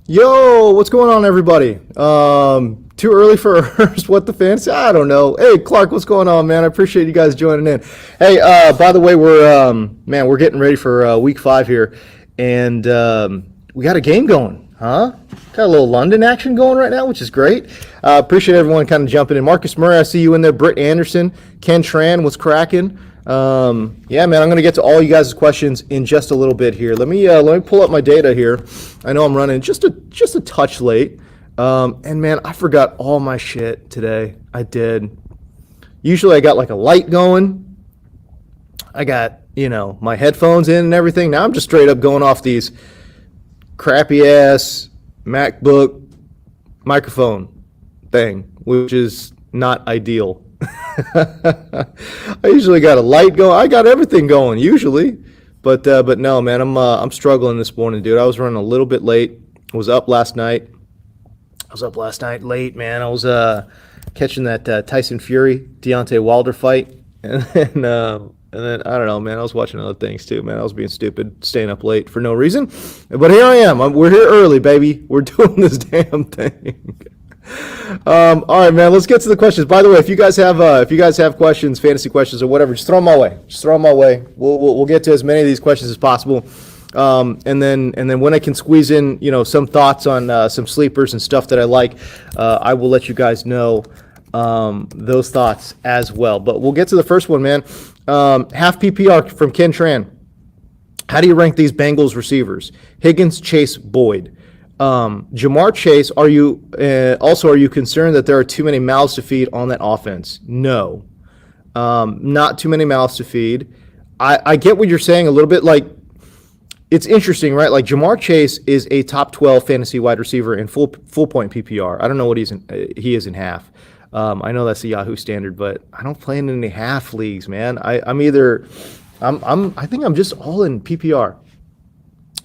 Yo, what's going on, everybody? Too early for first what the fans? I don't know. Hey, Clark, what's going on, man? I appreciate you guys joining in. Hey, by the way, we're getting ready for week 5 here, and we got a game going, huh? Got a little London action going right now, which is great. Appreciate everyone kind of jumping in. Marcus Murray, I see you in there. Britt Anderson, Ken Tran, what's cracking? Yeah, man, I'm going to get to all you guys' questions in just a little bit here. Let me pull up my data here. I know I'm running just a touch late. And man, I forgot all my shit today. I did. Usually I got like a light going. I got, my headphones in and everything. Now I'm just straight up going off these crappy ass MacBook microphone thing, which is not ideal. I usually got a light going. I got everything going usually, but no, man, I'm struggling this morning, dude. I was running a little bit late. Was up last night. Late, man. I was catching that Tyson Fury Deontay Wilder fight, and then I don't know, man. I was watching other things too, man. I was being stupid, staying up late for no reason. But here I am. We're here early, baby. We're doing this damn thing. All right, man. Let's get to the questions. By the way, if you guys have questions, fantasy questions or whatever, just throw them my way. We'll get to as many of these questions as possible. And then when I can squeeze in, some thoughts on some sleepers and stuff that I like, I will let you guys know those thoughts as well. But we'll get to the first one, man. Half PPR from Ken Tran. How do you rank these Bengals receivers? Higgins, Chase, Boyd. Jamar Chase, are you concerned that there are too many mouths to feed on that offense? No, not too many mouths to feed. I get what you're saying a little bit. Like, it's interesting, right? Like, Jamar Chase is a top 12 fantasy wide receiver in full point PPR. I don't know what he is in half. I know that's the Yahoo standard, but I don't play in any half leagues, man. I think I'm just all in PPR.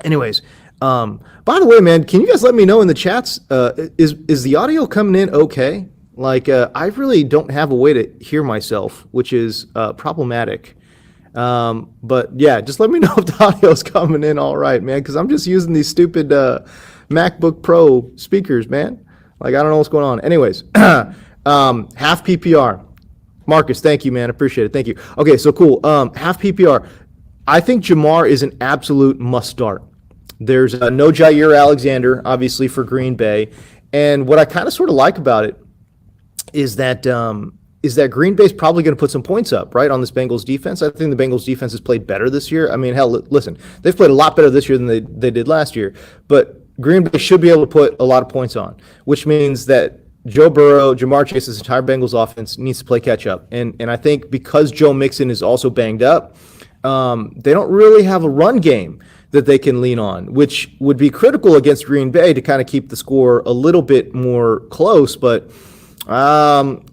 Anyways, by the way, man, can you guys let me know in the chats, is the audio coming in okay? Like, I really don't have a way to hear myself, which is problematic. But yeah, just let me know if the audio is coming in all right, man, because I'm just using these stupid MacBook Pro speakers, man. Like, I don't know what's going on. Anyways, half PPR. Marcus, thank you, man. Appreciate it. Thank you. Okay, so cool. Half PPR. I think Jamar is an absolute must start. There's no Jair Alexander, obviously, for Green Bay. And what I kind of sort of like about it is that Green Bay's probably going to put some points up, right, on this Bengals defense. I think the Bengals defense has played better this year. I mean, hell, listen, they've played a lot better this year than they did last year. But Green Bay should be able to put a lot of points on, which means that Joe Burrow, Jamar Chase's entire Bengals offense needs to play catch up. And I think because Joe Mixon is also banged up, they don't really have a run game that they can lean on, which would be critical against Green Bay to kind of keep the score a little bit more close. But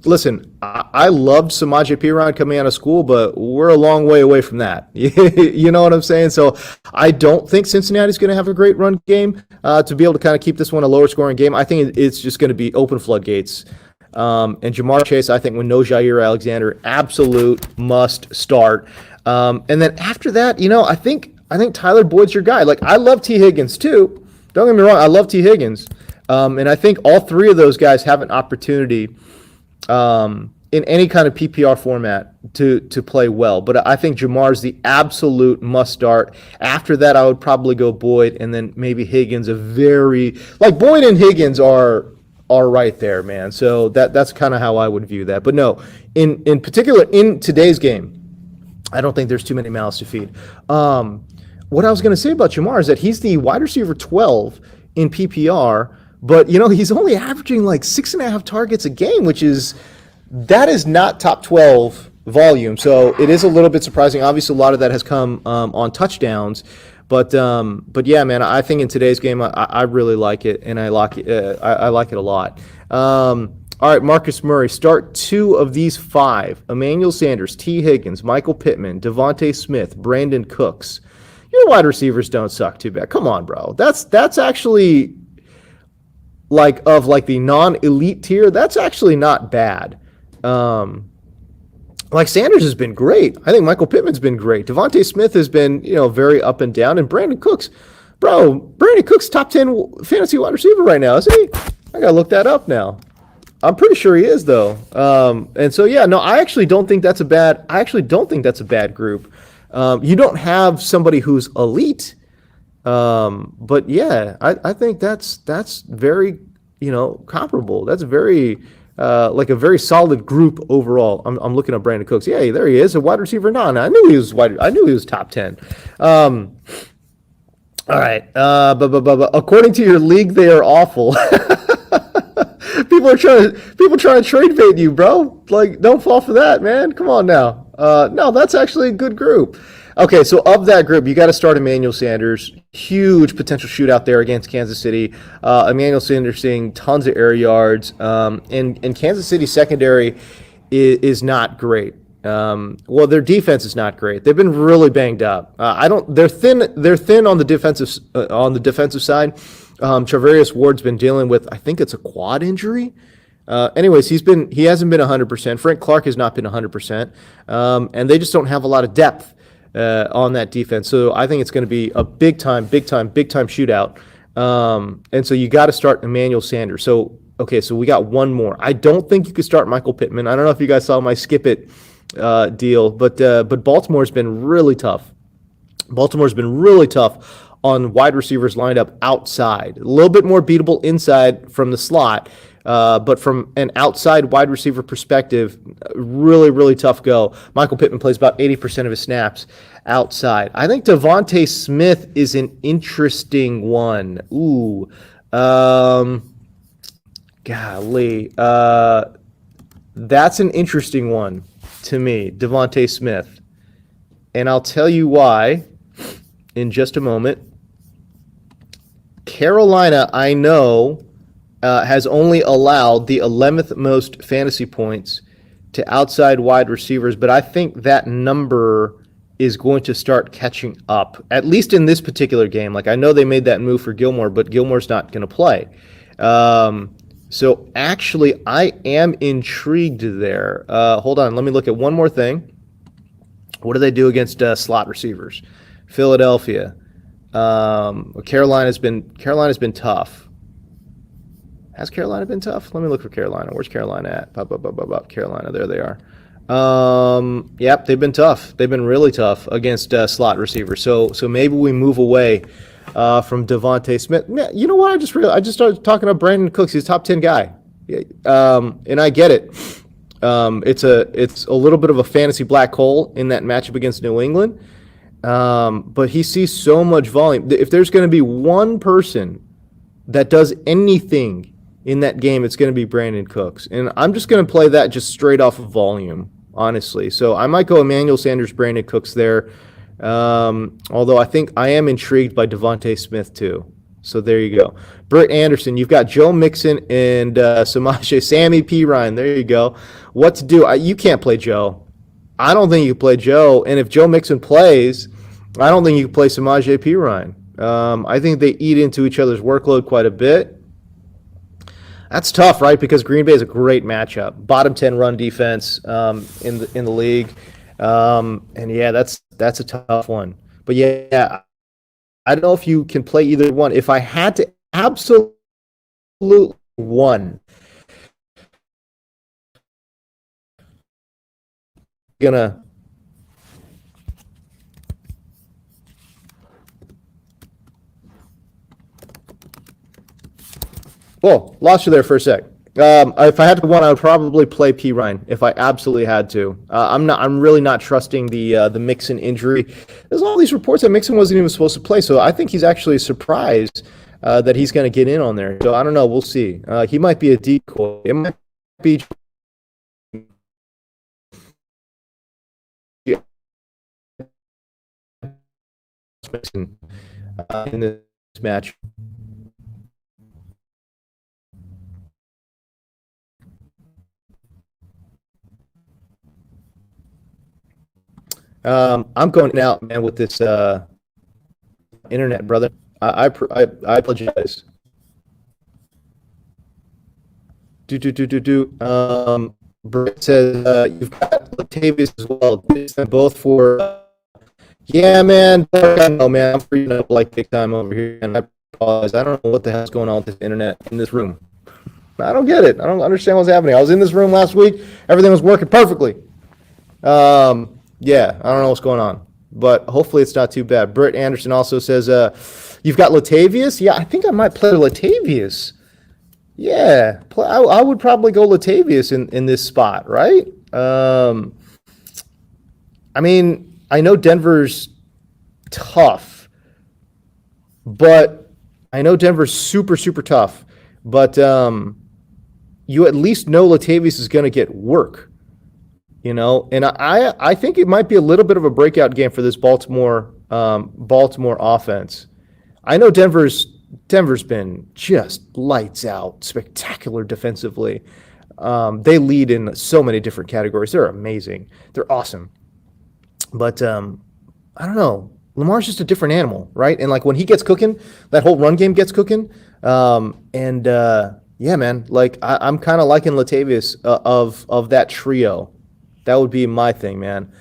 listen, I loved Samaje Perine coming out of school, but we're a long way away from that. You know what I'm saying? So I don't think Cincinnati's going to have a great run game to be able to kind of keep this one a lower scoring game. I think it's just going to be open floodgates. And Jamar Chase, I think, with no Jair Alexander, absolute must start. And then after that, I think Tyler Boyd's your guy. Like, I love T. Higgins too. Don't get me wrong, I love T. Higgins. And I think all three of those guys have an opportunity in any kind of PPR format to play well. But I think Jamar's the absolute must start. After that, I would probably go Boyd, and then maybe Higgins. Boyd and Higgins are right there, man. So that's kind of how I would view that. But no, in particular, in today's game, I don't think there's too many mouths to feed. What I was going to say about Jamar is that he's the wide receiver 12 in PPR, but he's only averaging like 6.5 targets a game, that is not top 12 volume. So it is a little bit surprising. Obviously, a lot of that has come on touchdowns, but yeah, man, I think in today's game, I really like it, and I like it a lot. All right, Marcus Murray, start 2 of these 5. Emanuel Sanders, T. Higgins, Michael Pittman, Devonta Smith, Brandon Cooks. Your wide receivers don't suck too bad. Come on, bro. That's actually, of the non-elite tier, that's actually not bad. Sanders has been great. I think Michael Pittman's been great. Devonta Smith has been, very up and down. And Brandon Cooks Bro, Brandon Cook's top 10 fantasy wide receiver right now, isn't he? I got to look that up now. I'm pretty sure he is, though. And so, yeah, no, I actually don't think that's a bad group. You don't have somebody who's elite, but yeah, I think that's very, comparable. That's very like a very solid group overall. I'm looking at Brandon Cooks. Yeah, there he is, a wide receiver. No, I knew he was top 10. All right, but according to your league, they are awful. People trying to trade bait you, bro. Like, don't fall for that, man. Come on now. No, that's actually a good group. Okay, so of that group, you got to start Emanuel Sanders. Huge potential shootout there against Kansas City. Emanuel Sanders seeing tons of air yards. And Kansas City secondary is not great. Well, their defense is not great. They've been really banged up. They're thin on the defensive side. Charvarius Ward's been dealing with, I think it's a quad injury. Anyways, he hasn't been 100%. Frank Clark has not been 100%. And they just don't have a lot of depth on that defense. So I think it's going to be a big time shootout. And so you got to start Emanuel Sanders. So we got one more. I don't think you could start Michael Pittman. I don't know if you guys saw my skip it deal, but Baltimore's been really tough. On wide receivers lined up outside. A little bit more beatable inside from the slot, but from an outside wide receiver perspective, really, really tough go. Michael Pittman plays about 80% of his snaps outside. I think Devonta Smith is an interesting one. Ooh. Golly. That's an interesting one to me, Devonta Smith. And I'll tell you why in just a moment. Carolina, I know, has only allowed the 11th most fantasy points to outside wide receivers, but I think that number is going to start catching up, at least in this particular game. Like, I know they made that move for Gilmore, but Gilmore's not going to play. So actually, I am intrigued there. Hold on, let me look at one more thing. What do they do against slot receivers? Philadelphia. Carolina's been tough. Has Carolina been tough? Let me look for Carolina. Where's Carolina at? Carolina, there they are. Yep, they've been tough. They've been really tough against slot receivers. So maybe we move away from Devonta Smith. You know what? I just started talking about Brandon Cooks. He's a top 10 guy, and I get it. It's a little bit of a fantasy black hole in that matchup against New England. But he sees so much volume. If there's going to be one person that does anything in that game, it's going to be Brandon Cooks. And I'm just going to play that just straight off of volume, honestly. So I might go Emanuel Sanders, Brandon Cooks there. Although I think I am intrigued by Devonta Smith too. So there you go. Britt Anderson, you've got Joe Mixon and Sammy P. Ryan. There you go. What to do? You can't play Joe. I don't think you can play Joe. And if Joe Mixon plays, I don't think you can play Samaje Perine. I think they eat into each other's workload quite a bit. That's tough, right? Because Green Bay is a great matchup. Bottom 10 run defense in the league. And yeah, that's a tough one. But yeah, I don't know if you can play either one. If I had to absolutely one, Whoa, lost you there for a sec. If I had to one, I would probably play P. Ryan if I absolutely had to. I'm really not trusting the Mixon injury. There's all these reports that Mixon wasn't even supposed to play, so I think he's actually surprised that he's going to get in on there. So I don't know. We'll see. He might be a decoy. It might be in this match. I'm going out, man, with this internet, brother. I apologize. Brett says you've got Latavius as well. Both for Yeah, man. I know, man. I'm freaking up like big time over here, and I apologize. I don't know what the hell's going on with this internet in this room. I don't get it. I don't understand what's happening. I was in this room last week. Everything was working perfectly. Yeah, I don't know what's going on, but hopefully it's not too bad. Britt Anderson also says, you've got Latavius? Yeah, I think I might play Latavius. Yeah, I would probably go Latavius in this spot, right? I mean, I know Denver's tough, but I know Denver's super, super tough, but you at least know Latavius is going to get work, and I think it might be a little bit of a breakout game for this Baltimore offense. I know Denver's been just lights out, spectacular defensively. They lead in so many different categories. They're amazing. They're awesome. But I don't know. Lamar's just a different animal, right? And like when he gets cooking, that whole run game gets cooking. Yeah, man. Like I'm kind of liking Latavius of that trio. That would be my thing, man.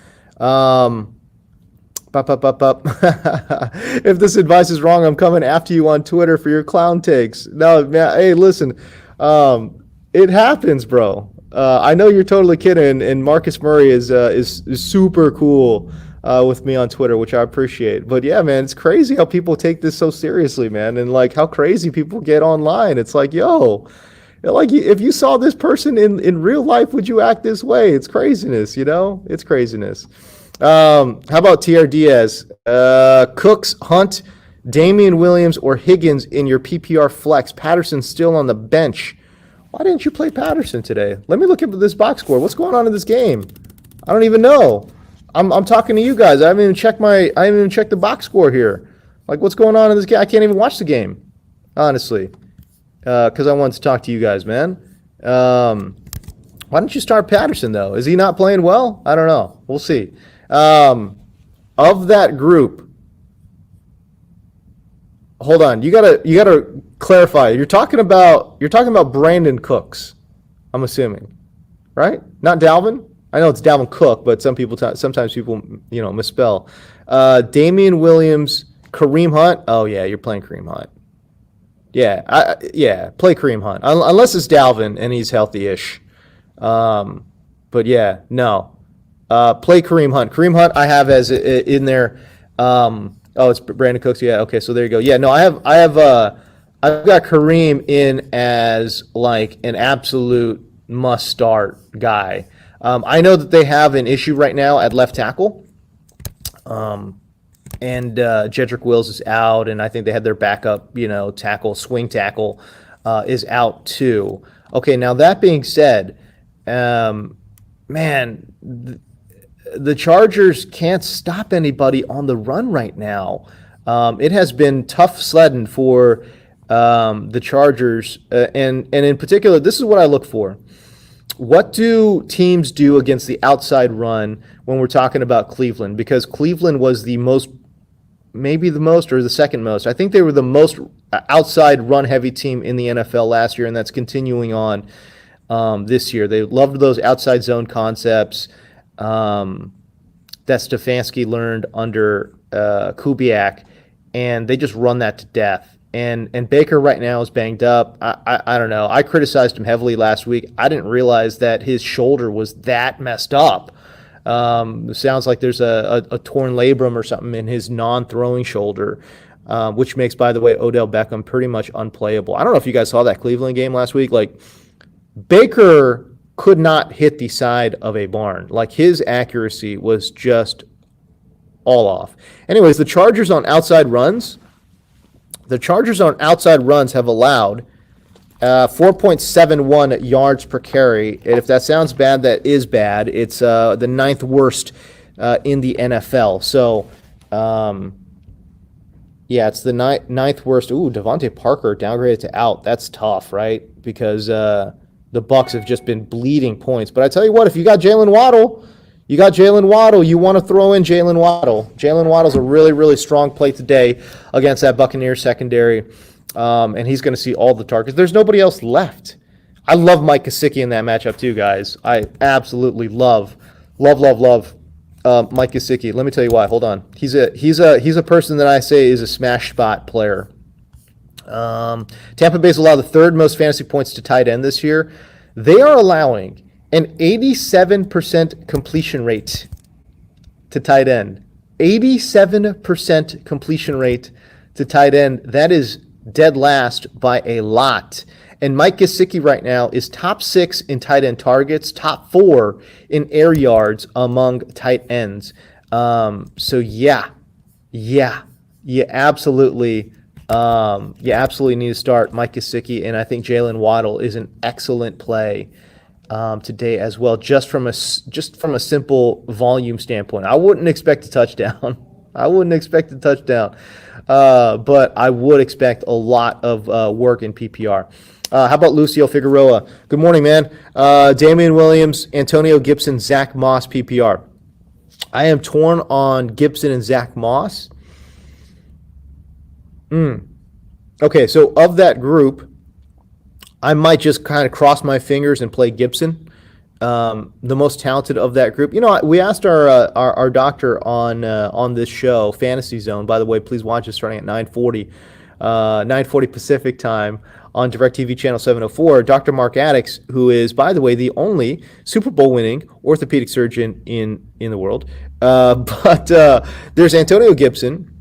If this advice is wrong, I'm coming after you on Twitter for your clown takes. No, man. Hey, listen. It happens, bro. I know you're totally kidding, and Marcus Murray is super cool with me on Twitter, which I appreciate. But yeah, man, it's crazy how people take this so seriously, man, and like how crazy people get online. It's like, yo, like if you saw this person in real life, would you act this way? It's craziness, It's craziness. How about TR Diaz? Cooks, Hunt, Damian Williams, or Higgins in your PPR flex. Patterson still on the bench. Why didn't you play Patterson today? Let me look at this box score. What's going on in this game? I don't even know. I'm talking to you guys. I haven't even checked the box score here. Like, what's going on in this game? I can't even watch the game, honestly, because I wanted to talk to you guys, man. Why don't you start Patterson though? Is he not playing well? I don't know. We'll see. Of that group, hold on. You gotta clarify. You're talking about Brandon Cooks, I'm assuming, right? Not Dalvin. I know it's Dalvin Cook, but sometimes people misspell. Damian Williams, Kareem Hunt. Oh yeah, you're playing Kareem Hunt. Yeah, play Kareem Hunt unless it's Dalvin and he's healthy-ish. But yeah, no. Play Kareem Hunt. Kareem Hunt I have as in there. Oh, it's Brandon Cooks. Yeah. Okay. So there you go. Yeah. No, I've got Kareem in as like an absolute must start guy. I know that they have an issue right now at left tackle. And Jedrick Wills is out, and I think they had their backup, swing tackle, is out too. Okay. Now that being said, man, the Chargers can't stop anybody on the run right now. It has been tough sledding for the Chargers, and in particular, this is what I look for. What do teams do against the outside run when we're talking about Cleveland? Because Cleveland was maybe the most or the second most. I think they were the most outside run-heavy team in the NFL last year, and that's continuing on this year. They loved those outside zone concepts that Stefanski learned under Kubiak, and they just run that to death. And Baker right now is banged up. I don't know. I criticized him heavily last week. I didn't realize that his shoulder was that messed up. It sounds like there's a torn labrum or something in his non-throwing shoulder, which makes, by the way, Odell Beckham pretty much unplayable. I don't know if you guys saw that Cleveland game last week. Like, Baker could not hit the side of a barn. Like, his accuracy was just all off. Anyways, the Chargers on outside runs have allowed 4.71 yards per carry. And if that sounds bad, that is bad. It's the ninth worst in the NFL. So, yeah, it's the ninth worst. Ooh, Devontae Parker downgraded to out. That's tough, right? Because the Bucs have just been bleeding points. But I tell you what, if you got Jalen Waddle, you want to throw in Jalen Waddle. Jalen Waddle's a really, really strong play today against that Buccaneers secondary, and he's going to see all the targets. There's nobody else left. I love Mike Gesicki in that matchup too, guys. I absolutely love Mike Gesicki. Let me tell you why. Hold on. He's a person that I say is a smash spot player. Tampa Bay's allowed the third most fantasy points to tight end this year. They are allowing an 87% completion rate to tight end. 87% completion rate to tight end. That is dead last by a lot. And Mike Gesicki right now is top 6 in tight end targets, top 4 in air yards among tight ends. So you absolutely need to start Mike Gesicki, and I think Jalen Waddle is an excellent play today as well. Just from a simple volume standpoint, I wouldn't expect a touchdown. But I would expect a lot of work in PPR. How about Lucio Figueroa? Good morning, man. Damian Williams, Antonio Gibson, Zack Moss, PPR. I am torn on Gibson and Zack Moss. Okay, so of that group, I might just kind of cross my fingers and play Gibson, the most talented of that group. You know, we asked our doctor on this show, Fantasy Zone. By the way, please watch it starting at 9:40 Pacific time on DirecTV channel 704. Dr. Mark Addix, who is, by the way, the only Super Bowl winning orthopedic surgeon in the world. But there's Antonio Gibson.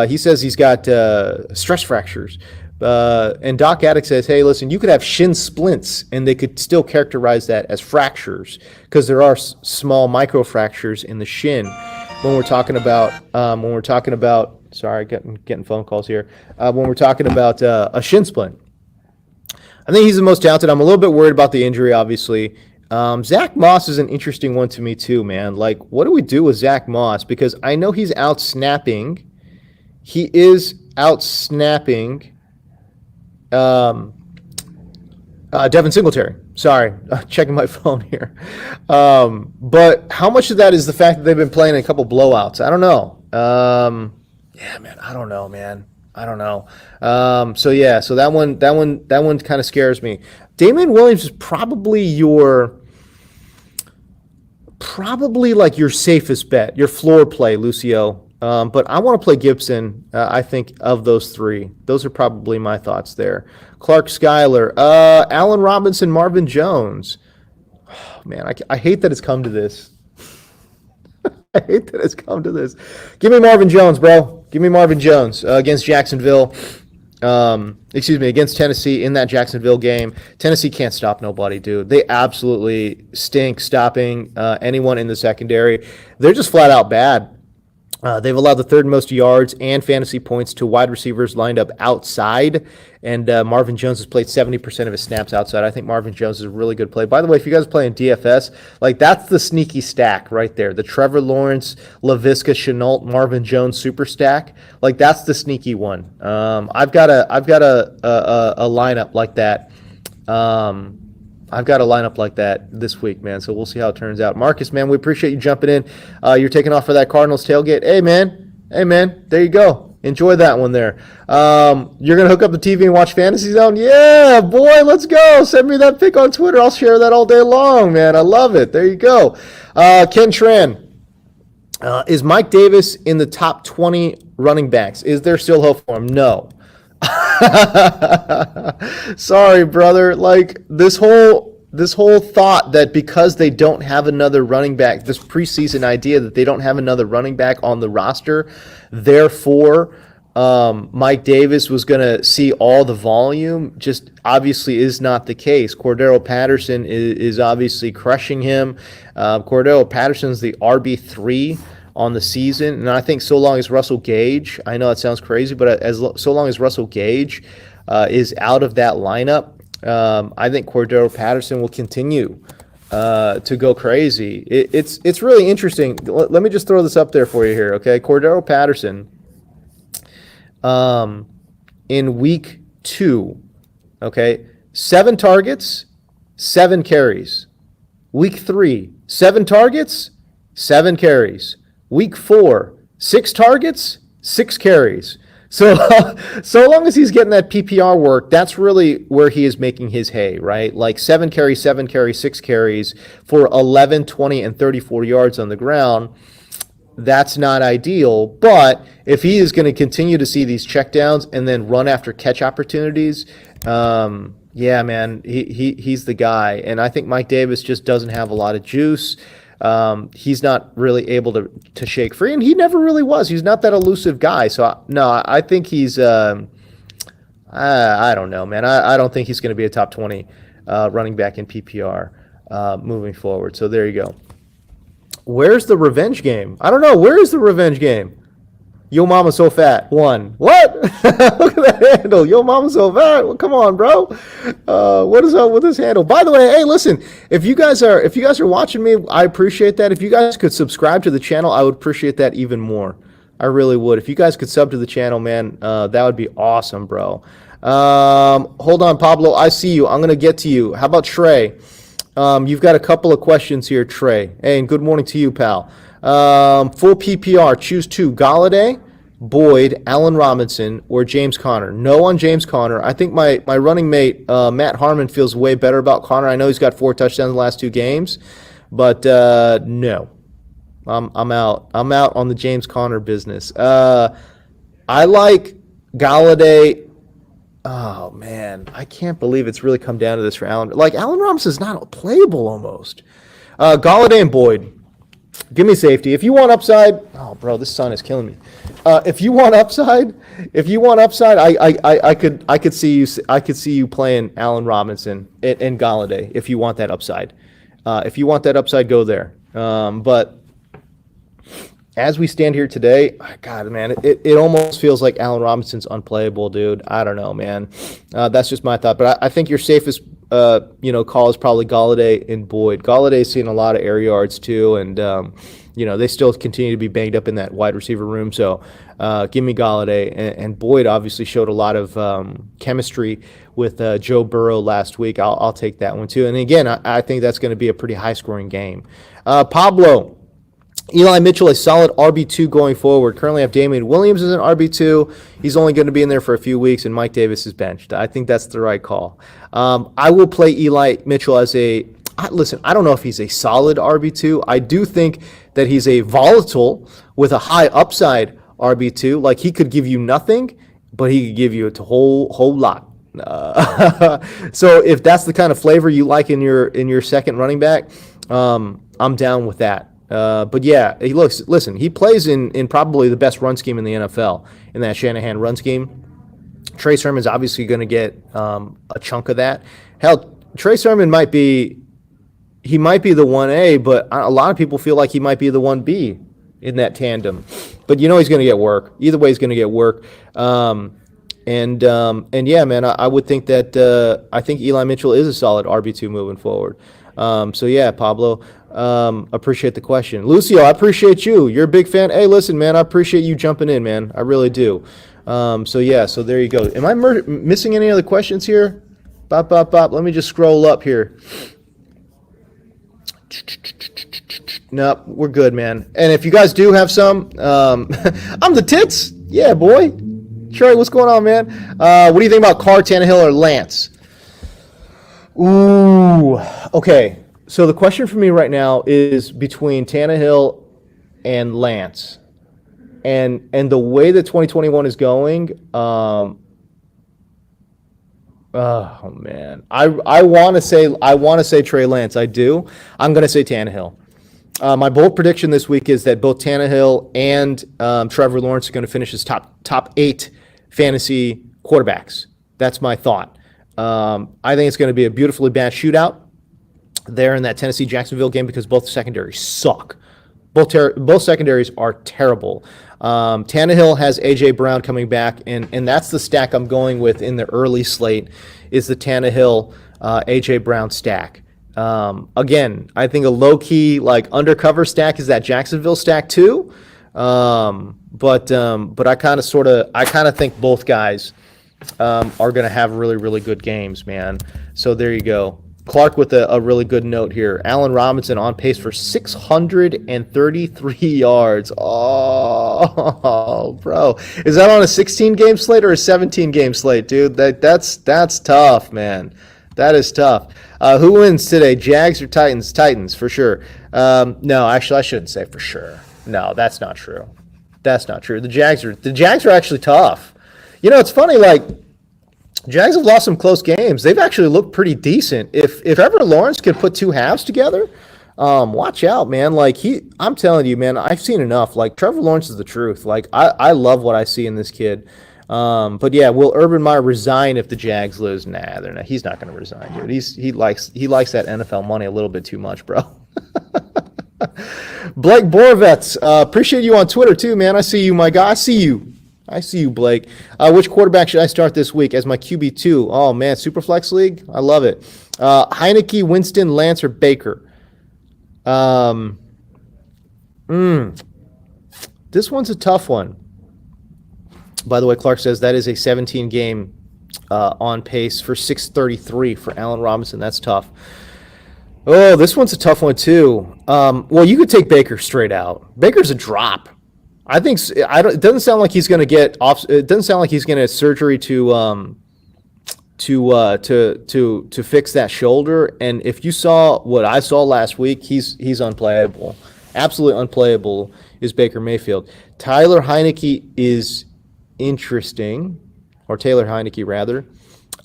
He says he's got stress fractures. And Doc Addix says, hey, listen, you could have shin splints, and they could still characterize that as fractures because there are small microfractures in the shin when we're talking about sorry, getting phone calls here. When we're talking about a shin splint. I think he's the most talented. I'm a little bit worried about the injury, obviously. Zack Moss is an interesting one to me too, man. Like, what do we do with Zack Moss? Because I know he's out snapping. He is out snapping Devin Singletary. Sorry, checking my phone here. But how much of that is the fact that they've been playing a couple blowouts? I don't know. Yeah, man, I don't know, man. I don't know. So that one kind of scares me. Damian Williams is probably like your safest bet, your floor play, Lucio. But I want to play Gibson. I think of those three, those are probably my thoughts there. Clark Schuyler, Allen Robinson, Marvin Jones. Oh, man, I hate that it's come to this. I hate that it's come to this. Give me Marvin Jones, bro. Give me Marvin Jones against Jacksonville. Against Tennessee in that Jacksonville game. Tennessee can't stop nobody, dude. They absolutely stink stopping anyone in the secondary. They're just flat out bad. They've allowed the third most yards and fantasy points to wide receivers lined up outside, and Marvin Jones has played 70% of his snaps outside. I think Marvin Jones is a really good play. By the way, if you guys are playing DFS, like that's the sneaky stack right there. The Trevor Lawrence, Laviska Shenault, Marvin Jones super stack. Like that's the sneaky one. I've got a lineup like that. I've got a lineup like that this week, man, so we'll see how it turns out. Marcus, man, we appreciate you jumping in. You're taking off for that Cardinals tailgate. Hey, man, there you go. Enjoy that one there. You're going to hook up the TV and watch Fantasy Zone? Yeah, boy, let's go. Send me that pic on Twitter. I'll share that all day long, man. I love it. There you go. Ken Tran, is Mike Davis in the top 20 running backs? Is there still hope for him? No. Sorry, brother. Like this whole thought that because they don't have another running back, this preseason idea that they don't have another running back on the roster, therefore Mike Davis was going to see all the volume, just obviously is not the case. Cordero Patterson is obviously crushing him. Cordero Patterson's the RB3 on the season, and I think so long as Russell Gage, I know it sounds crazy, but so long as Russell Gage is out of that lineup, I think Cordero Patterson will continue to go crazy. It's really interesting. Let me just throw this up there for you here, okay? Cordero Patterson in week 2, okay, 7 targets, 7 carries. Week 3, 7 targets, 7 carries. Week 4, 6 targets, 6 carries. So long as he's getting that PPR work, that's really where he is making his hay, right? Like 7 carries, 7 carries, 6 carries for 11, 20, and 34 yards on the ground. that's not ideal. But if he is going to continue to see these checkdowns and then run after catch opportunities, yeah, man, he's the guy. And I think Mike Davis just doesn't have a lot of juice. He's not really able to shake free, and he never really was. He's not that elusive guy. So, no, I think he's I don't know, man. I don't think he's going to be a top 20 running back in PPR moving forward. So there you go. Where's the revenge game? I don't know. Where is the revenge game? Yo Mama So Fat won. What? Look at that handle. Yo Mama So Fat. Well, come on, bro. What is up with this handle? By the way, hey, listen. If you guys are watching me, I appreciate that. If you guys could subscribe to the channel, I would appreciate that even more. I really would. If you guys could sub to the channel, man, that would be awesome, bro. Hold on, Pablo. I see you. I'm gonna get to you. How about Trey? You've got a couple of questions here, Trey. Hey, and good morning to you, pal. Full PPR, choose two: Galladay, Boyd, Allen Robinson, or James Conner. No on James Conner. I think my running mate Matt Harmon feels way better about Conner. I know he's got 4 touchdowns in the last 2 games, but no, I'm out. I'm out on the James Conner business. I like Galladay. Oh, man, I can't believe it's really come down to this for Allen. Like, Allen Robinson's not playable almost. Galladay and Boyd. Give me safety. If you want upside, oh, bro, this sun is killing me. If you want upside, I could see you playing Allen Robinson and Galladay if you want that upside. If you want that upside, go there. But as we stand here today, God, man, it almost feels like Allen Robinson's unplayable, dude. I don't know, man. That's just my thought. But I think your safest, call is probably Galladay and Boyd. Galladay's seen a lot of air yards too, and they still continue to be banged up in that wide receiver room. So give me Galladay, and Boyd obviously showed a lot of chemistry with Joe Burrow last week. I'll take that one too. And again, I think that's going to be a pretty high scoring game. Pablo. Eli Mitchell, a solid RB2 going forward. Currently have Damian Williams as an RB2. He's only going to be in there for a few weeks, and Mike Davis is benched. I think that's the right call. I will play Eli Mitchell as listen, I don't know if he's a solid RB2. I do think that he's a volatile with a high upside RB2. Like, he could give you nothing, but he could give you a whole lot. So if that's the kind of flavor you like in your second running back, I'm down with that. But yeah, he plays in probably the best run scheme in the NFL, in that Shanahan run scheme. Trey Sermon's obviously going to get a chunk of that. Hell, Trey Sermon might be the 1A, but a lot of people feel like he might be the 1B in that tandem. But he's going to get work. Either way, he's going to get work. And yeah, man, I would think that I think Eli Mitchell is a solid RB2 moving forward. So yeah, Pablo, appreciate the question. Lucio, I appreciate you. You're a big fan. Hey, listen, man, I appreciate you jumping in, man. I really do. So yeah, so there you go. Am I missing any other questions here? Bop. Let me just scroll up here. Nope, we're good, man. And if you guys do have some, I'm the tits. Yeah, boy. Trey, what's going on, man? What do you think about Carr, Tannehill, or Lance? Ooh, okay. So the question for me right now is between Tannehill and Lance, and the way that 2021 is going. Oh man, I want to say Trey Lance. I do. I'm going to say Tannehill. My bold prediction this week is that both Tannehill and Trevor Lawrence are going to finish as top 8 fantasy quarterbacks. That's my thought. I think it's going to be a beautifully bad shootout there in that Tennessee-Jacksonville game because both secondaries suck. Both secondaries are terrible. Tannehill has A.J. Brown coming back, and that's the stack I'm going with in the early slate is the Tannehill A.J. Brown stack. Again, I think a low-key undercover stack is that Jacksonville stack too. But I kind of think both guys are going to have really, really good games, man. So there you go. Clark with a really good note here. Allen Robinson on pace for 633 yards. Oh, bro. Is that on a 16-game slate or a 17-game slate, dude? That's tough, man. That is tough. Who wins today, Jags or Titans? Titans, for sure. No, actually, I shouldn't say for sure. No, that's not true. That's not true. The Jags are actually tough. You know, it's funny, like, Jags have lost some close games. They've actually looked pretty decent. If ever Lawrence could put two halves together, watch out, man. Like, I'm telling you, man, I've seen enough. Like, Trevor Lawrence is the truth. Like, I love what I see in this kid. But yeah, will Urban Meyer resign if the Jags lose? Nah, they're not. He's not going to resign, dude. He likes that NFL money a little bit too much, bro. Blake Borovets, appreciate you on Twitter too, man. I see you, my guy. I see you, Blake. Which quarterback should I start this week as my QB2? Oh man, Superflex League. I love it. Heineke, Winston, Lance, or Baker. This one's a tough one. By the way, Clark says that is a 17-game on pace for 633 for Allen Robinson. That's tough. Oh, this one's a tough one too. Well, you could take Baker straight out. Baker's a drop. I think it doesn't sound like he's going to get off. It doesn't sound like he's going to have surgery to fix that shoulder. And if you saw what I saw last week, he's unplayable. Absolutely unplayable is Baker Mayfield. Tyler Heineke is interesting, or Taylor Heineke rather.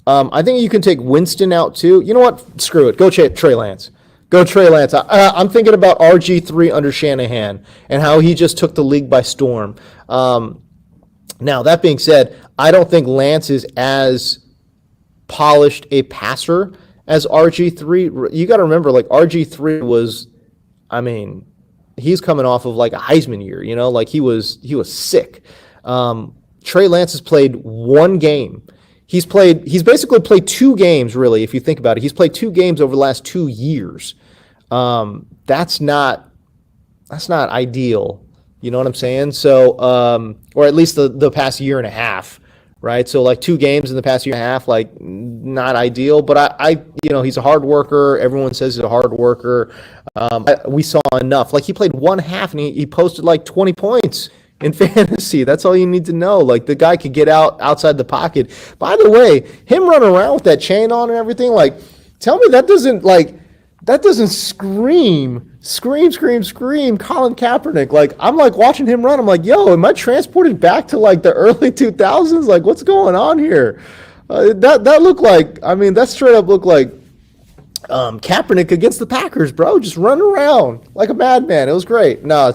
I think you can take Winston out too. You know what? Screw it. Go Trey Lance. Go Trey Lance. I'm thinking about RG3 under Shanahan and how he just took the league by storm. Now, that being said, I don't think Lance is as polished a passer as RG3. You got to remember, like, RG3 was, I mean, he's coming off of like a Heisman year, you know, like he was sick. Trey Lance has played one game. He's basically played two games, really, if you think about it. He's played two games over the last 2 years. That's not ideal. You know what I'm saying? So, or at least the past year and a half, right? So, like, 2 games in the past year and a half, like, not ideal. But he's a hard worker. Everyone says he's a hard worker. We saw enough. Like, he played one half and he posted like 20 points in fantasy. That's all you need to know. Like, the guy could get outside the pocket. By the way, him running around with that chain on and everything, like, tell me that doesn't scream Colin Kaepernick. Like, I'm like watching him run. I'm like, yo, am I transported back to like the early 2000s? Like, what's going on here? That looked like, I mean, that straight up looked like Kaepernick against the Packers, bro. Just running around like a madman. It was great. No,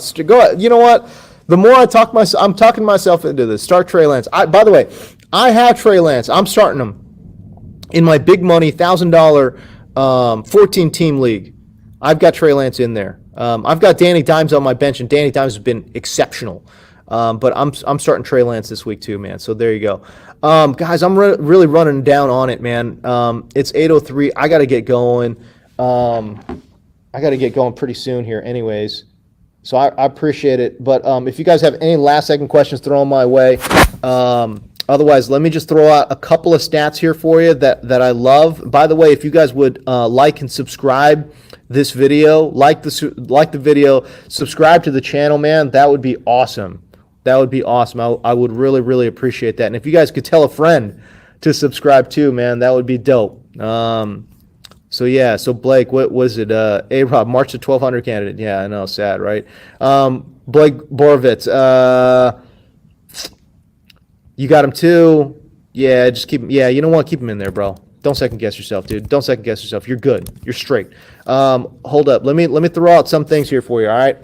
you know what? The more I talk I'm talking myself into this. Start Trey Lance. By the way, I have Trey Lance. I'm starting him in my big money $1,000 14-team league. I've got Trey Lance in there. I've got Danny Dimes on my bench, and Danny Dimes has been exceptional. But I'm starting Trey Lance this week too, man. So there you go. Guys, I'm really running down on it, man. It's 8:03. I got to get going. I got to get going pretty soon here anyways. So I appreciate it. But if you guys have any last-second questions, throw them my way. Otherwise, let me just throw out a couple of stats here for you that I love. By the way, if you guys would like and subscribe this video, like the video, subscribe to the channel, man, that would be awesome. That would be awesome. I would really, really appreciate that. And if you guys could tell a friend to subscribe too, man, that would be dope. So yeah, so Blake, what was it? A-Rob, March to 1200 candidate. Yeah, I know, sad, right? Blake Borovitz, you got him too. Yeah, just keep him. Yeah, you know what? Keep him in there, bro. Don't second guess yourself, dude. Don't second guess yourself. You're good. You're straight. Hold up. Let me throw out some things here for you. All right.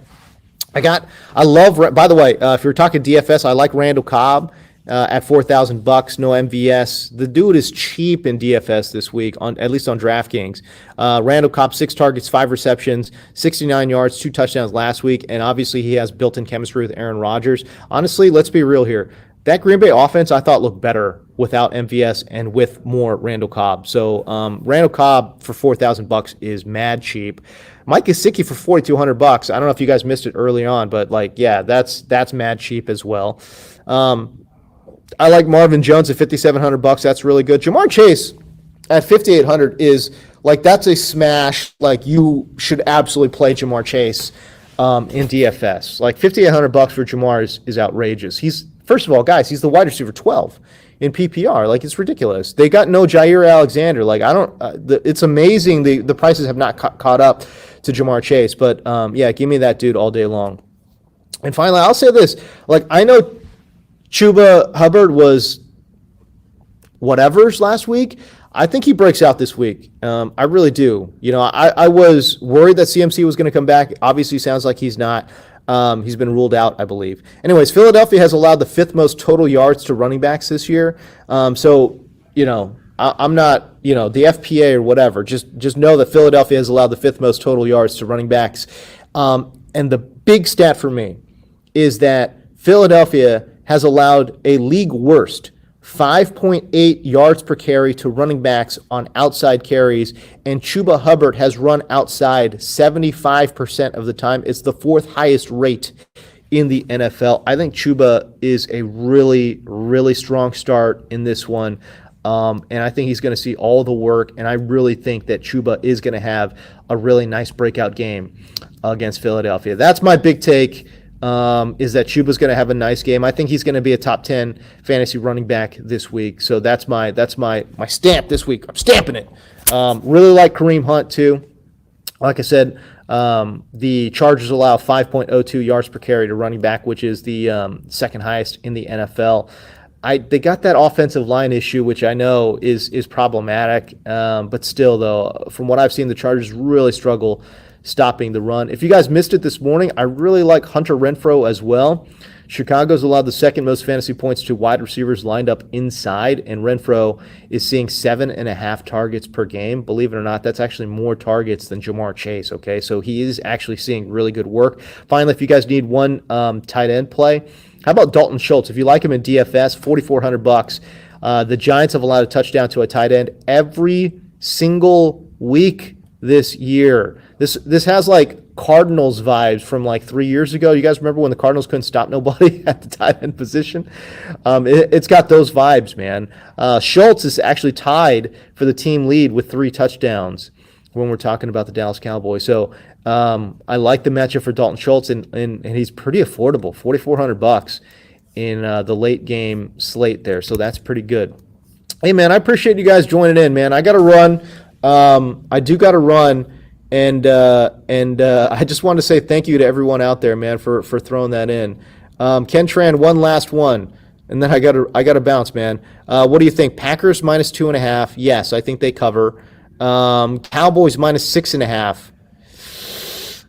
I love. By the way, if you're talking DFS, I like Randall Cobb at $4,000. No MVS. The dude is cheap in DFS this week, at least on DraftKings. Randall Cobb, 6 targets, 5 receptions, 69 yards, 2 touchdowns last week, and obviously he has built-in chemistry with Aaron Rodgers. Honestly, let's be real here. That Green Bay offense, I thought, looked better without MVS and with more Randall Cobb. So Randall Cobb for $4,000 is mad cheap. Mike Gesicki for $4,200. I don't know if you guys missed it early on, but like, yeah, that's mad cheap as well. I like Marvin Jones at $5,700. That's really good. Jamar Chase at $5,800 is like, that's a smash. Like, you should absolutely play Jamar Chase in DFS. Like, $5,800 for Jamar is outrageous. First of all, guys, he's the wide receiver 12 in PPR. Like, it's ridiculous. They got no Jair Alexander. Like, it's amazing the prices have not caught up to Jamar Chase. But, yeah, give me that dude all day long. And finally, I'll say this. Like, I know Chuba Hubbard was whatever's last week. I think he breaks out this week. I really do. You know, I was worried that CMC was going to come back. Obviously, sounds like he's not. He's been ruled out, I believe. Anyways, Philadelphia has allowed the 5th most total yards to running backs this year. So, you know, I'm not, you know, the FPA or whatever. Just know that Philadelphia has allowed the 5th most total yards to running backs. And the big stat for me is that Philadelphia has allowed a league worst 5.8 yards per carry to running backs on outside carries, and Chuba Hubbard has run outside 75% of the time. It's the 4th highest rate in the NFL. I think Chuba is a really, really strong start in this one, and I think he's going to see all the work, and I really think that Chuba is going to have a really nice breakout game against Philadelphia. That's my big take. Is that Chuba's going to have a nice game. I think he's going to be a top 10 fantasy running back this week. So that's my stamp this week. I'm stamping it. Really like Kareem Hunt too. Like I said, the Chargers allow 5.02 yards per carry to running back, which is the 2nd highest in the NFL. They got that offensive line issue, which I know is problematic. But still, though, from what I've seen, the Chargers really struggle stopping the run. If you guys missed it this morning, I really like Hunter Renfro as well. Chicago's allowed the 2nd most fantasy points to wide receivers lined up inside, and Renfro is seeing 7.5 targets per game. Believe it or not, that's actually more targets than Jamar Chase, okay? So he is actually seeing really good work. Finally, if you guys need one tight end play, how about Dalton Schultz? If you like him in DFS, $4,400. The Giants have allowed a touchdown to a tight end every single week this year. This has like Cardinals vibes from like 3 years ago. You guys remember when the Cardinals couldn't stop nobody at the tight end position? It's got those vibes, man. Schultz is actually tied for the team lead with 3 touchdowns when we're talking about the Dallas Cowboys. So I like the matchup for Dalton Schultz, and he's pretty affordable, $4,400 in the late game slate there. So that's pretty good. Hey, man, I appreciate you guys joining in, man. I got to run. I do got to run. And I just want to say thank you to everyone out there, man, for throwing that in. Ken Tran, one last one, and then I got to bounce, man. What do you think? Packers minus 2.5. Yes, I think they cover. Cowboys minus 6.5.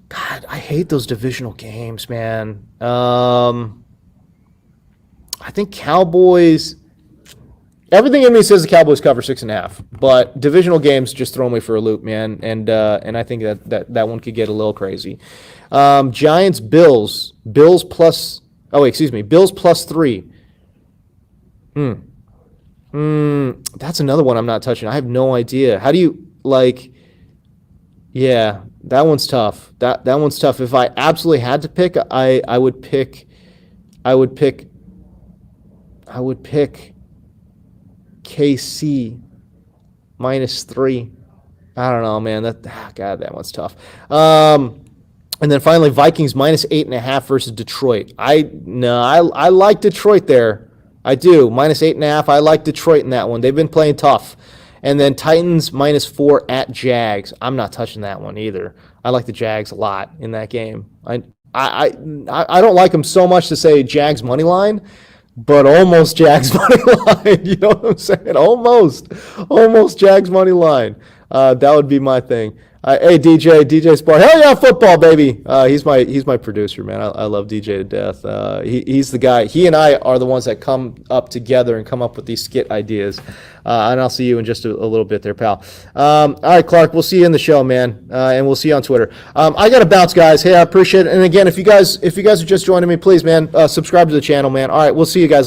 God, I hate those divisional games, man. I think Cowboys. Everything in me says the Cowboys cover 6.5, but divisional games just throw me for a loop, man, and I think that one could get a little crazy. Giants, Bills plus. Bills plus 3. That's another one I'm not touching. I have no idea. How do you like? Yeah, that one's tough. That one's tough. If I absolutely had to pick, I would pick KC minus 3. I don't know, man. God, that one's tough. And then finally, Vikings minus 8.5 versus Detroit. I like Detroit there. I do. Minus 8.5. I like Detroit in that one. They've been playing tough. And then Titans minus 4 at Jags. I'm not touching that one either. I like the Jags a lot in that game. I don't like them so much to say Jags money line, but almost Jags money line. You know what I'm saying? Almost Jags money line. That would be my thing. Hey, DJ Sport. Hell yeah, football, baby. He's my producer, man. I love DJ to death. He's the guy. He and I are the ones that come up together and come up with these skit ideas. And I'll see you in just a little bit there, pal. All right, Clark, we'll see you in the show, man. And we'll see you on Twitter. I got to bounce, guys. Hey, I appreciate it. And again, if you guys are just joining me, please, man, subscribe to the channel, man. All right, we'll see you guys later.